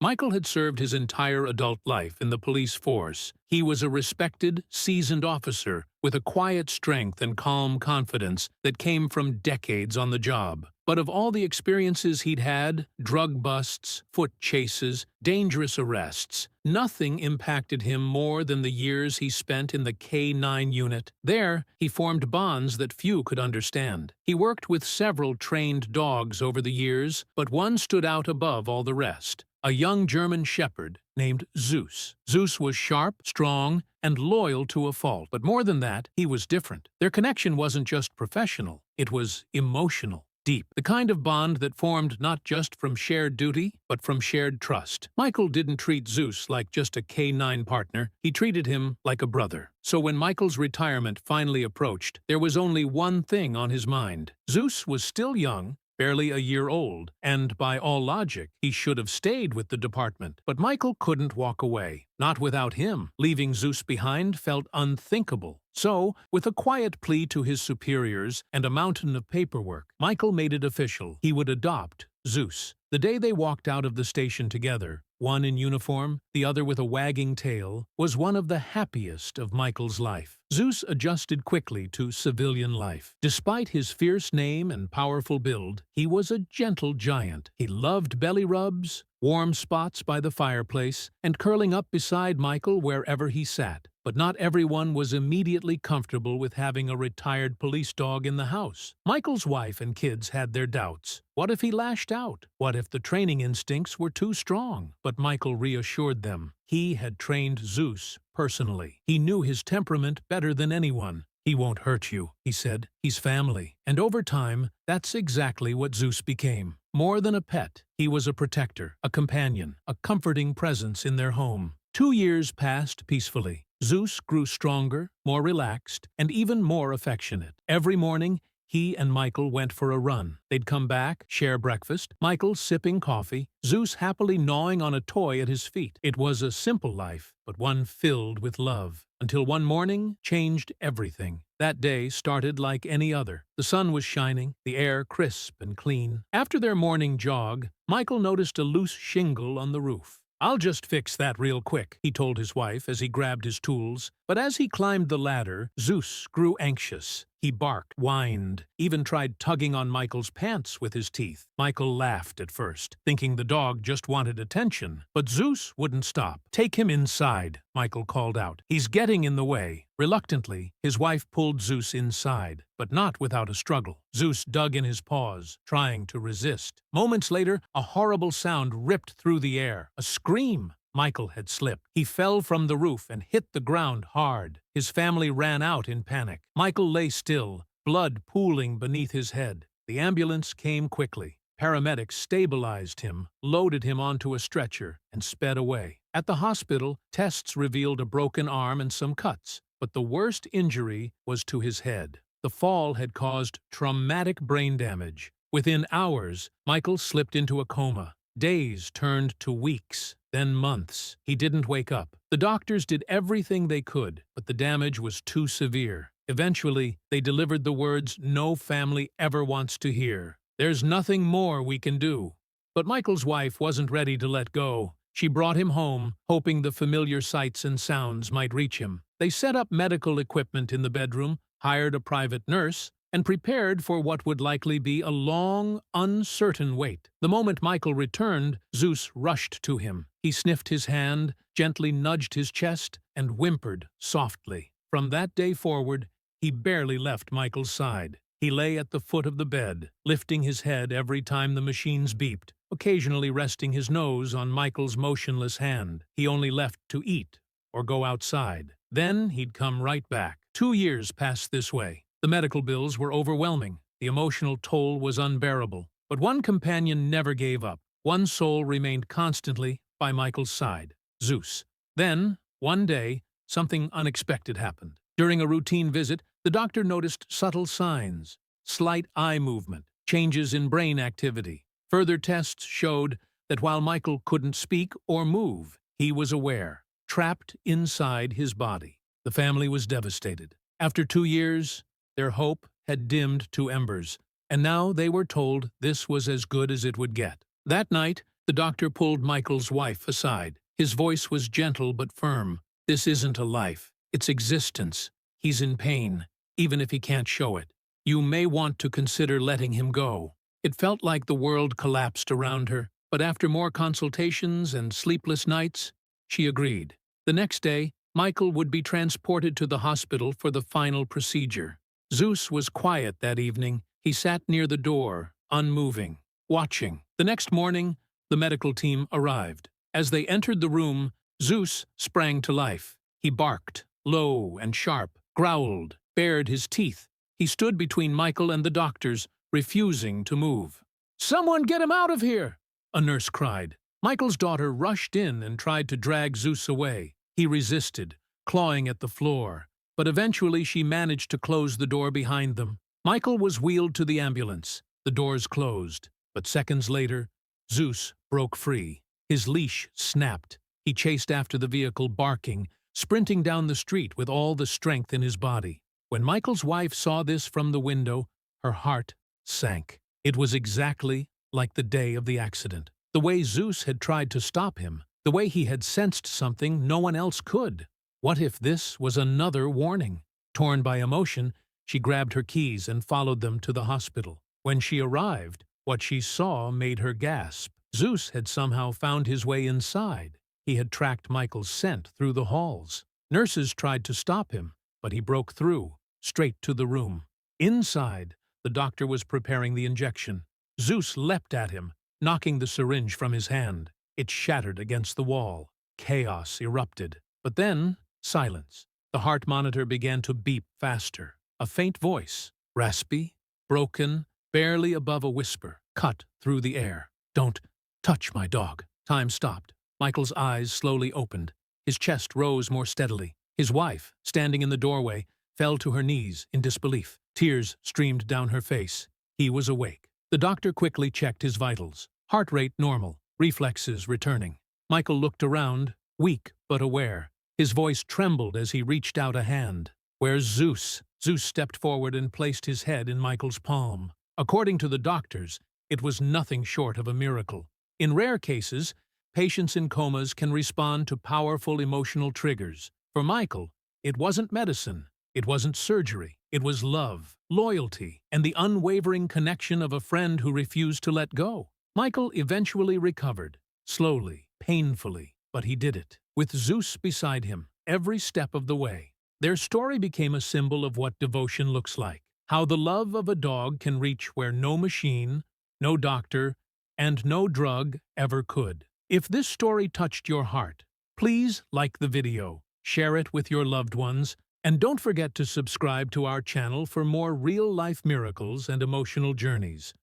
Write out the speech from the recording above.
Michael had served his entire adult life in the police force. He was a respected, seasoned officer with a quiet strength and calm confidence that came from decades on the job. But of all the experiences he'd had, drug busts, foot chases, dangerous arrests, nothing impacted him more than the years he spent in the K-9 unit. There, he formed bonds that few could understand. He worked with several trained dogs over the years, but one stood out above all the rest. A young German shepherd named Zeus. Zeus was sharp, strong, and loyal to a fault, but more than that, he was different. Their connection wasn't just professional, it was emotional. Deep, the kind of bond that formed not just from shared duty, but from shared trust. Michael didn't treat Zeus like just a K-9 partner, he treated him like a brother. So when Michael's retirement finally approached, there was only one thing on his mind. Zeus was still young, barely a year old, and by all logic, he should have stayed with the department. But Michael couldn't walk away. Not without him. Leaving Zeus behind felt unthinkable. So, with a quiet plea to his superiors and a mountain of paperwork, Michael made it official. He would adopt Zeus. The day they walked out of the station together, one in uniform, the other with a wagging tail, was one of the happiest of Michael's life. Zeus adjusted quickly to civilian life. Despite his fierce name and powerful build, he was a gentle giant. He loved belly rubs, warm spots by the fireplace, and curling up beside Michael wherever he sat. But not everyone was immediately comfortable with having a retired police dog in the house. Michael's wife and kids had their doubts. What if he lashed out? What if the training instincts were too strong? But Michael reassured them. He had trained Zeus personally. He knew his temperament better than anyone. "He won't hurt you," he said. "He's family." And over time, that's exactly what Zeus became. More than a pet, he was a protector, a companion, a comforting presence in their home. 2 years passed peacefully. Zeus grew stronger, more relaxed, and even more affectionate. Every morning, he and Michael went for a run. They'd come back, share breakfast, Michael sipping coffee, Zeus happily gnawing on a toy at his feet. It was a simple life, but one filled with love. Until one morning changed everything. That day started like any other. The sun was shining, the air crisp and clean. After their morning jog, Michael noticed a loose shingle on the roof. "I'll just fix that real quick," he told his wife as he grabbed his tools. But as he climbed the ladder, Zeus grew anxious. He barked, whined, even tried tugging on Michael's pants with his teeth. Michael laughed at first, thinking the dog just wanted attention. But Zeus wouldn't stop. "Take him inside," Michael called out. "He's getting in the way." Reluctantly, his wife pulled Zeus inside, but not without a struggle. Zeus dug in his paws, trying to resist. Moments later, a horrible sound ripped through the air. A scream! Michael had slipped. He fell from the roof and hit the ground hard. His family ran out in panic. Michael lay still, blood pooling beneath his head. The ambulance came quickly. Paramedics stabilized him, loaded him onto a stretcher, and sped away. At the hospital, tests revealed a broken arm and some cuts, but the worst injury was to his head. The fall had caused traumatic brain damage. Within hours, Michael slipped into a coma. Days turned to weeks, then months. He didn't wake up. The doctors did everything they could, but the damage was too severe. Eventually, they delivered the words no family ever wants to hear. "There's nothing more we can do." But Michael's wife wasn't ready to let go. She brought him home, hoping the familiar sights and sounds might reach him. They set up medical equipment in the bedroom, hired a private nurse, and prepared for what would likely be a long, uncertain wait. The moment Michael returned, Zeus rushed to him. He sniffed his hand, gently nudged his chest, and whimpered softly. From that day forward, he barely left Michael's side. He lay at the foot of the bed, lifting his head every time the machines beeped, occasionally resting his nose on Michael's motionless hand. He only left to eat or go outside. Then he'd come right back. 2 years passed this way. The medical bills were overwhelming. The emotional toll was unbearable. But one companion never gave up. One soul remained constantly by Michael's side, Zeus. Then, one day, something unexpected happened. During a routine visit, the doctor noticed subtle signs, slight eye movement, changes in brain activity. Further tests showed that while Michael couldn't speak or move, he was aware, trapped inside his body. The family was devastated. After 2 years, their hope had dimmed to embers, and now they were told this was as good as it would get. That night, The doctor pulled Michael's wife aside. His voice was gentle but firm. "This isn't a life. It's existence. He's in pain, even if he can't show it. You may want to consider letting him go." It felt like the world collapsed around her, but after more consultations and sleepless nights, she agreed. The next day, Michael would be transported to the hospital for the final procedure. Zeus was quiet that evening. He sat near the door, unmoving, watching. The next morning, the medical team arrived. As they entered the room, Zeus sprang to life. He barked, low and sharp, growled, bared his teeth. He stood between Michael and the doctors, refusing to move. "Someone get him out of here!" a nurse cried. Michael's daughter rushed in and tried to drag Zeus away. He resisted, clawing at the floor, but eventually she managed to close the door behind them. Michael was wheeled to the ambulance. The doors closed, but seconds later, Zeus broke free. His leash snapped. He chased after the vehicle, barking, sprinting down the street with all the strength in his body. When Michael's wife saw this from the window, her heart sank. It was exactly like the day of the accident. The way Zeus had tried to stop him, the way he had sensed something no one else could. What if this was another warning? Torn by emotion, she grabbed her keys and followed them to the hospital. When she arrived, what she saw made her gasp. Zeus had somehow found his way inside. He had tracked Michael's scent through the halls. Nurses tried to stop him, but he broke through, straight to the room. Inside, the doctor was preparing the injection. Zeus leapt at him, knocking the syringe from his hand. It shattered against the wall. Chaos erupted. But then, silence. The heart monitor began to beep faster. A faint voice, raspy, broken, barely above a whisper, cut through the air. "Don't touch my dog." Time stopped. Michael's eyes slowly opened. His chest rose more steadily. His wife, standing in the doorway, fell to her knees in disbelief. Tears streamed down her face. He was awake. The doctor quickly checked his vitals. Heart rate normal, reflexes returning. Michael looked around, weak but aware. His voice trembled as he reached out a hand. "Where's Zeus?" Zeus stepped forward and placed his head in Michael's palm. According to the doctors, it was nothing short of a miracle. In rare cases, patients in comas can respond to powerful emotional triggers. For Michael, it wasn't medicine. It wasn't surgery. It was love, loyalty, and the unwavering connection of a friend who refused to let go. Michael eventually recovered, slowly, painfully, but he did it, with Zeus beside him, every step of the way. Their story became a symbol of what devotion looks like, how the love of a dog can reach where no machine, no doctor, and no drug ever could. If this story touched your heart, please like the video, share it with your loved ones, and don't forget to subscribe to our channel for more real-life miracles and emotional journeys.